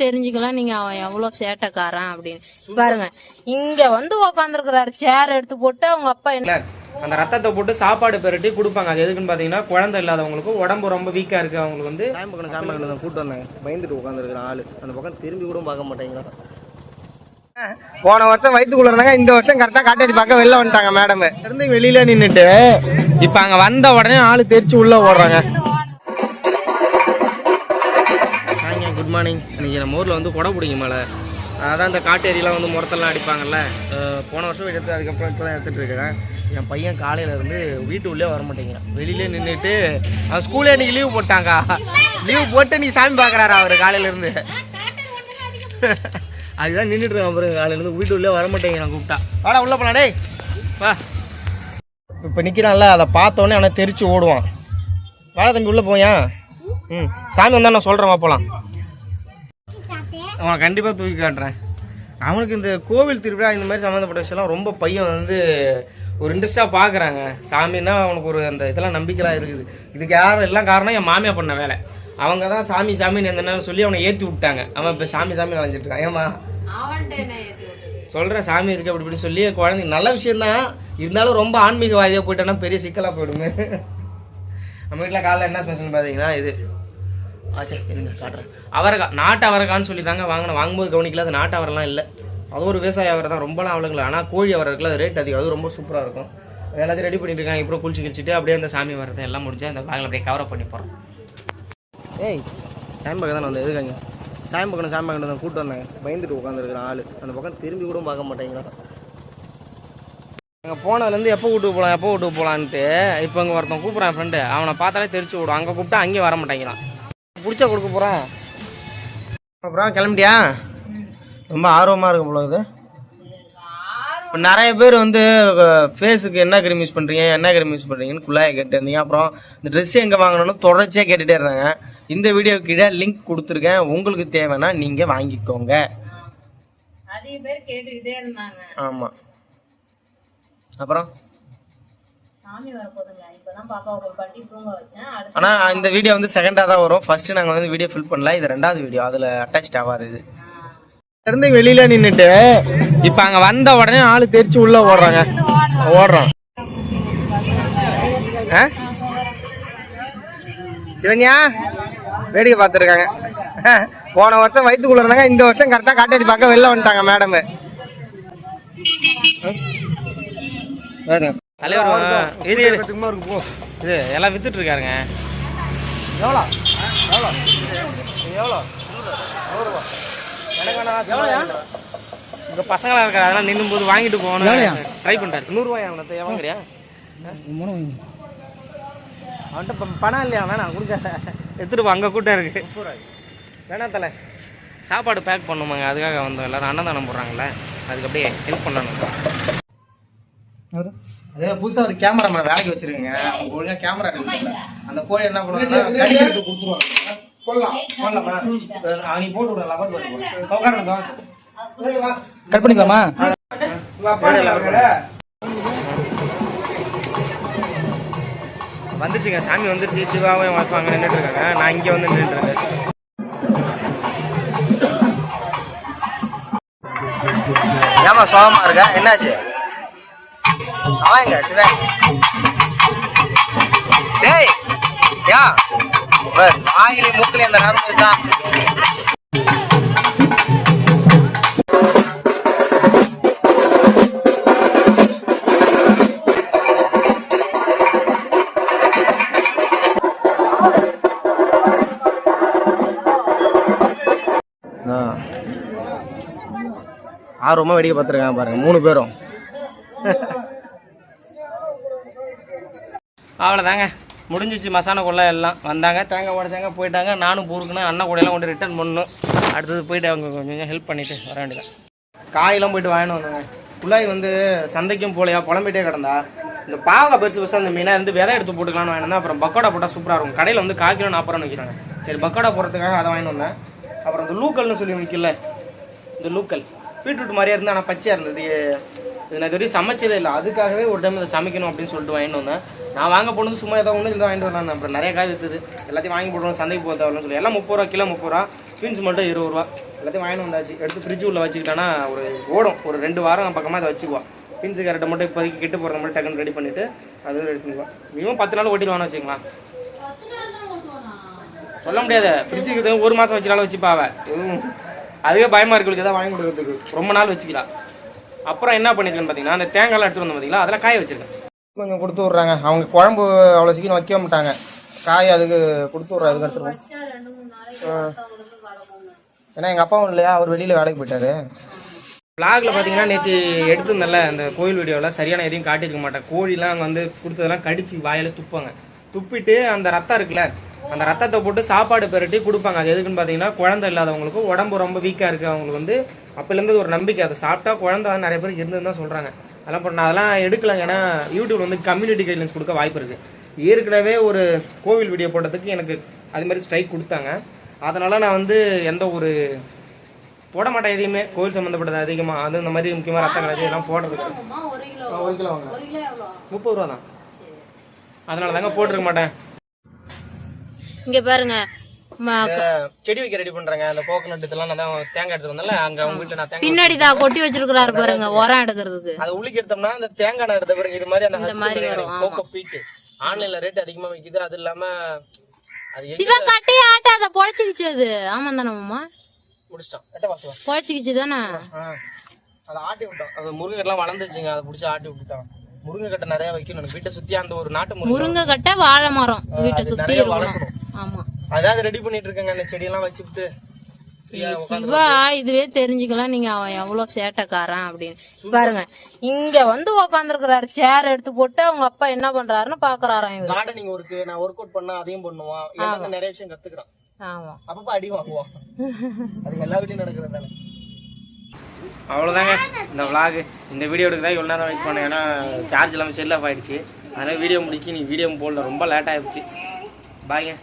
தெரிஞ்சுக்கலாம் நீங்க அவன் எவ்வளவு சேட்டைக்காரன் அப்படின்னு. பாருங்க இங்க வந்து உக்காந்துருக்கிறாரு, சேர் எடுத்து போட்டு அவங்க அப்பா என்ன அந்த ரத்தத்தை போட்டு சாப்பாடு பெரட்டி கொடுப்பாங்க. அது எதுக்குன்னு பாத்தீங்கன்னா குழந்தை இல்லாதவங்களுக்கு, உடம்பு ரொம்ப வீக்கா இருக்கு அவங்களுக்கு வந்து சாயம் பக்கம் கூட்டு வந்தாங்க. பயந்துட்டு உட்காந்துருக்கிற ஆளு அந்த பக்கம் திரும்பி கூட பார்க்க மாட்டேங்கிறான். போன வருஷம் வயிற்றுக்குள்ள இருந்தாங்க, இந்த வருஷம் கரெக்டா காட்டேஜ் பார்க்க வெளில வந்துட்டாங்க. மேடம் இருந்து வெளியில நின்றுட்டு இப்ப அங்க வந்த உடனே ஆளு தெரிச்சு உள்ள ஓடுறாங்க. Good morning. இன்னைக்கு நம்ம ஊர்ல வந்து கொடை பிடிங்க மழை. அதான் இந்த காட்டேரியெல்லாம் வந்து முறத்தெல்லாம் அடிப்பாங்கல்ல. போன வருஷம் எடுத்து அதுக்கப்புறம் இப்போ தான் எடுத்துட்டு இருக்கிறேன். என் பையன் காலையில இருந்து வீட்டு உள்ளே வர மாட்டேங்கிறான். வெளியிலே நின்றுட்டு அவன் ஸ்கூலே இன்னைக்கு லீவ் போட்டாங்க. லீவ் போட்டு நீ சாமி பார்க்குறாரு அவர் காலையில இருந்து. அதுதான் நின்றுட்டு இருக்கான் பாருங்க. காலையில இருந்து வீட்டு உள்ளே வர மாட்டேங்கிறான். கூப்பிட்டா வாடா உள்ள போலாம் டேய் வா. இப்போ நிற்கிறான்ல, அதை பார்த்தோன்னே அவனை தெரிச்சு ஓடுவான். வாடா தம்பி உள்ள போயா. சாமி வந்தா நான் சொல்கிறேன் வா போகலாம். அவன் கண்டிப்பாக தூக்கி காட்டுறேன். அவனுக்கு இந்த கோவில் திருவிழா இந்த மாதிரி சம்மந்தப்பட்ட விஷயம்லாம் ரொம்ப பையன் வந்து ஒரு இன்ட்ரெஸ்டாக பார்க்குறாங்க. சாமின்னா அவனுக்கு ஒரு அந்த இதெல்லாம் நம்பிக்கைலாம் இருக்குது. இதுக்கு யாரும் எல்லாம் காரணம் என் மாமியா பண்ண வேலை. அவங்க தான் சாமி சாமின்னு எந்த நேரம் சொல்லி அவனை ஏற்றி விட்டாங்க. அவன் இப்போ சாமி சாமி வளைஞ்சிட்டு இருக்கான். ஏமா சொல்கிறேன் சாமி இருக்கு அப்படி இப்படி சொல்லி குழந்தைங்க நல்ல விஷயம்தான். இருந்தாலும் ரொம்ப ஆன்மீகவாதியாக போயிட்டோன்னா பெரிய சிக்கலாக போயிடுமே. நம்ம வீட்டில் காலைல என்ன ஸ்பெஷல் பார்த்தீங்கன்னா இது ஆச்சே இருங்க காட்டுறேன். அவரைக்காய், நாட்டு அவரைக்கான்னு சொல்லி தாங்க வாங்கினேன். வாங்கும்போது கவனிக்கல, அது நாட்டு அவரெல்லாம் இல்லை. அது ஒரு விவசாய அவரை தான், ரொம்பலாம் அவ்வளோங்களா. ஆனால் கோழி அவரை இருக்குல்ல, அது ரேட் அதிகம். அது ரொம்ப சூப்பராக இருக்கும். எல்லாத்தையும் ரெடி பண்ணிட்டு இருக்காங்க. இப்போ குளிச்சு கிழிச்சிட்டு அப்படியே அந்த சாமி வரதை எல்லாம் முடிஞ்சு அந்த பேக்கில் அப்படியே கவர் பண்ணி போகிறோம். ஏய் சாமி பக்கம் தான் வந்து எதுக்காங்க சாமி பக்கம் கூட்டு வந்தாங்க. பயந்துட்டு உட்காந்துருக்கிற ஆள் அந்த பக்கம் திரும்பி கூட பார்க்க மாட்டேங்கிறான். அங்கே போனதுலேருந்து எப்போ வீட்டுக்கு போகலான்ட்டு இப்போ அங்கே ஒருத்தன் கூப்பிட்றான் ஃப்ரெண்டு. அவனை பார்த்தாலே தெரிச்சு விடும். அங்கே கூப்பிட்டா அங்கேயும் வர மாட்டேங்கிறான். பிடிச்சா கொடுக்க போகிறேன். அப்புறம் கிளம்பிட்டியா? ரொம்ப ஆர்வமாக இருக்கும் போல இது. இப்போ நிறைய பேர் வந்து ஃபேஸுக்கு என்ன க்ரீம் யூஸ் பண்ணுறீங்கன்னு குள்ளாயை கேட்டுருந்தீங்க. அப்புறம் இந்த ட்ரெஸ் எங்கே வாங்கணும்னு தொடர்ச்சியாக கேட்டுகிட்டே இருந்தாங்க. இந்த வீடியோ கீழே லிங்க் கொடுத்துருக்கேன். உங்களுக்கு தேவைன்னா நீங்கள் வாங்கிக்கோங்க. அதிக பேர் கேட்டுக்கிட்டே இருந்தாங்க. ஆமாம். அப்புறம் சாமி வரப்போதுங்க. இப்பதான் பாப்பாவை குளிப்பாட்டி தூங்க வச்சேன். ஆனா இந்த வீடியோ வந்து செகண்டா தான் வரும். ஃபர்ஸ்ட் நாங்க வந்து வீடியோ ஃபில் பண்ணல. இது ரெண்டாவது வீடியோ, அதுல அட்டாச் ஆகாது. இது இருந்து வெளியில நின்னுட்டு இப்ப அங்க வந்த உடனே ஆளு தெரிச்சு உள்ள ஓடுறான். சிவன்யா வேடிக்கை பார்த்துருக்காங்க. போன வருஷம் வயிற்றுக்குள்ள இருந்தாங்க, இந்த வருஷம் கரெக்டா காட்டேஜ் பார்க்க வெளில வந்துட்டாங்க. மேடம் தலைவர் இது எல்லாம் வித்துட்டு இருக்காருங்க. எவ்வளோ இங்க பசங்களா இருக்காரு, அதெல்லாம் நின்னும் போது வாங்கிட்டு போகணும் ட்ரை பண்றாரு. 100 ரூபாயா வாங்குறியா? அவன்கிட்ட பணம் இல்லையா? வேணாம் கொடுக்க எடுத்துட்டு போ. அங்கே கூட்டம் இருக்கு. வேணாம் தலை, சாப்பாடு பேக் பண்ணுமாங்க. அதுக்காக வந்தோம். எல்லாரும் அன்னதானம் போடுறாங்கல்ல, அதுக்கு அப்படியே ஹெல்ப் பண்ணணும். அதே புதுசாக ஒரு கேமரா வேலைக்கு வச்சிருக்கீங்க. அவங்க ஒழுங்கா கேமரா எடுக்கல. அந்த கோழி என்ன பண்ணுவாங்க, கடிக்கிறதுக்கு கொடுத்துருவாங்க. நீ போட்டு விட கட் பண்ணிக்கலாமா? வந்துச்சுங்க, சாமி வந்துருச்சு. சிவாவும் வைப்பாங்க நின்றுட்டு இருக்காங்க. நான் இங்கே வந்து நின்றுட்டு இருக்கேன். ஏமா சோகமா இருக்கா? என்னாச்சு? அவங்க சிவன் டேய் யா ஆகிலி மூக்கிலி அந்த நரம்பு தான். ஆர்வமாக வெடிக்க பார்த்துருக்காங்க பாருங்க 3 பேரும். அவ்வளோதாங்க, முடிஞ்சிச்சு. மசாலா கொள்ளை எல்லாம் வந்தாங்க, தேங்காய் உடைச்சாங்க, போயிட்டாங்க. நானும் பொறுக்கணும், அண்ணன் கூடையெல்லாம் கொண்டு ரிட்டர்ன் பண்ணணும். அடுத்தது போயிட்டு அவங்க கொஞ்சம் ஹெல்ப் பண்ணிவிட்டு வர வேண்டியதான். காயெல்லாம் போயிட்டு வாங்கினு வந்தாங்க. குள்ளாய் வந்து சந்தைக்கும் போலையா, புலம்பிட்டே கிடந்தா. இந்த பாவக்காய் பெருசு பெருசாக அந்த மீனாக இருந்து விதை எடுத்து போட்டுக்கலான்னு வாங்கினா. அப்புறம் பக்கோடா போட்டால் சூப்பராக இருக்கும். கடையில் வந்து 1/4 கிலோ 40 ரூபா விற்கிறாங்க. சரி பக்கோடா போடுறதுக்காக அதை வாங்கிட்டு வந்தேன். அப்புறம் இந்த லூக்கல்னு சொல்லி விற்கல, இந்த லூக்கல் பீட்ரூட் மாதிரியே இருந்து ஆனால் பச்சையாக இருந்தது. இது நான் இது வரைக்கும் சமைச்சதே இல்லை. அதுக்காகவே ஒரு டைம் இதை சமைக்கணும் அப்படின்னு சொல்லிட்டு வாங்கிட்டு வந்தேன். நான் வாங்க போனது சும்மா ஏதோ ஒன்று வாங்கிட்டு வரலாம். அப்புறம் நிறைய காய் விற்றுது, எல்லாத்தையும் வாங்கி போடுவோம், சந்தைக்கு போக தேவைன்னு சொல்லி எல்லாம் 30 ரூபா கிலோ, 30 ரூபா, பீன்ஸ் மட்டும் 20 ரூபா. எல்லாத்தையும் வாங்கிட்டு வந்தாச்சு. எடுத்து ஃப்ரிட்ஜ் உள்ள வச்சுக்கிட்டேன்னா ஒரு ஓடும், ஒரு 2 வாரம் பக்கமாக இதை வச்சுக்குவோம். பீன்ஸு கேரட்டை மட்டும் இப்போதைக்கு கெட்டு போகிறத மட்டும் டக்குன்னு ரெடி பண்ணிவிட்டு அது ரெடி பண்ணிக்குவோம். மினிமம் 10 நாள் ஓட்டிடுவான்னு வச்சுக்கலாம். சொல்ல முடியாது, ஃப்ரிட்ஜுக்கு 1 மாதம் வச்சுனாலும் வச்சுப்பாவ. எதுவும் அதுவே பயமாக இருக்கிறதுக்கு எதாவது வாங்கி கொடுக்கறதுக்கு ரொம்ப நாள் வச்சுக்கலாம். அப்புறம் என்ன பண்ணிருக்கேன்னு பார்த்தீங்கன்னா, அந்த தேங்காய்லாம் எடுத்துகிட்டு வந்து பார்த்தீங்களா, அதெல்லாம் காய வச்சிருக்கேன். கொஞ்சம் கொடுத்து விட்றாங்க. அவங்க குழம்பு அவ்வளோ சீக்கிரம் வைக்க மாட்டாங்க, காய் அதுக்கு கொடுத்து விட்றேன். அதுக்கு எடுத்துருவோம். ஏன்னா எங்கள் அப்பாவும் இல்லையா, அவர் வெளியில் வேலைக்கு போயிட்டாரு. விளாகில் பார்த்தீங்கன்னா நேற்று எடுத்துருந்தல அந்த கோயில் வீடியோவில் சரியான எதையும் காட்டியிருக்க மாட்டேன். கோழிலாம் அங்கே வந்து கொடுத்ததெல்லாம் கடிச்சு வாயில் துப்பாங்க. துப்பிட்டு அந்த ரத்தம் இருக்குல்ல, அந்த ரத்தத்தை போட்டு சாப்பாடு பெரட்டி கொடுப்பாங்க. அது எதுக்குன்னு பார்த்தீங்கன்னா, குழந்தை இல்லாதவங்களுக்கும் உடம்பு ரொம்ப வீக்காக இருக்குது அவங்களுக்கு வந்து அப்போலேருந்து ஒரு நம்பிக்கை. அதை சாப்பிட்டா குழந்தை நிறைய பேர் இருந்துன்னு தான் சொல்கிறாங்க. அதெல்லாம் பண்ண அதெல்லாம் எடுக்கலாங்க. ஏன்னா யூடியூப்ல வந்து கம்யூனிட்டி கைட்லைன்ஸ் கொடுக்க வாய்ப்பு இருக்குது. ஏற்கனவே ஒரு கோவில் வீடியோ போட்டதுக்கு எனக்கு அது மாதிரி ஸ்ட்ரைக் கொடுத்தாங்க. அதனால் நான் வந்து எந்த ஒரு போட மாட்டேன் எதையுமே கோவில் சம்மந்தப்பட்டது அதிகமாக. அது இந்த மாதிரி முக்கியமாக ரத்த கலச்சி எல்லாம் போடுறதுக்கு 1 கிலோ வாங்க 30 ரூபா தான். அதனால தாங்க போட்டிருக்க மாட்டேன். இங்க பாருங்க செடி வைக்க ரெடி பண்றாங்க. அந்த கோகனட் இதெல்லாம் நான் தேங்காய் எடுத்து வந்தல, அங்க உங்க வீட்டுல நான் தேங்காய் பின்னாடி தான் கொட்டி வச்சிருக்காரு பாருங்க, உரம் எடுக்கிறதுக்கு. அதை உள்ளுக்கு எடுத்தோம்னா அந்த தேங்காய் எடுத்த பிறகு இது மாதிரி அந்த கோகோ பீட் ஆன்லைன்ல ரேட் அதிகமா விக்குது. அது இல்லாம அது சிவா கட்டி ஆட்ட அதை பொழைச்சிக்கிச்சு. அது ஆமா தானே மாமா, முடிச்சிட்டான். கட்ட வாசுவா பொழைச்சிக்கிச்சு தானே. அதை ஆட்டி விட்டோம். அது முருங்கைக்கெல்லாம் வளர்ந்துருச்சுங்க, அதை பிடிச்சி ஆட்டி விட்டுட்டான். முருங்கைக்கட்டை நிறைய வைக்கணும் வீட்டை சுத்தி. அந்த ஒரு நாட்டு முருங்கைக்கட்டை வாழை மரம் வீட்டை சுத்தி இருக்கணும். ஆமா, அதாவது ரெடி பண்ணிட்டு இருக்காங்க. அந்த செடியெல்லாம் வச்சுட்டு சிவா இதுலயே தெரிஞ்சுக்கலாம் நீங்க அவன் எவ்வளவு சேட்டைக்காரன் அப்படின்னு. பாருங்க இங்க வந்து உக்காந்துருக்கிறாரு, சேர் எடுத்து போட்டு அவங்க அப்பா என்ன பண்றாருன்னு பாக்குறாராம். இவரு கார்டனிங் ஒர்க் நான் ஒர்க் அவுட் பண்ணா அதையும் பண்ணுவான். எல்லாத்தையும் நிறைய விஷயம் கத்துக்கிறான். ஆமா, அப்பப்ப அடி வாங்குவான். அது எல்லா வீட்லயும் நடக்கிறதால. அவ்வளோதாங்க இந்த விளாக். இந்த வீடியோ எடுக்கிறதா இவ்வளோ நேரம் வெயிட் பண்ணேன். ஏன்னா சார்ஜ் இல்லாமல் செல் ஆஃப் ஆயிடுச்சு. அதனால வீடியோ முடிக்கி நீ வீடியோ போடல, ரொம்ப லேட் ஆகிடுச்சு. பாய்ங்க.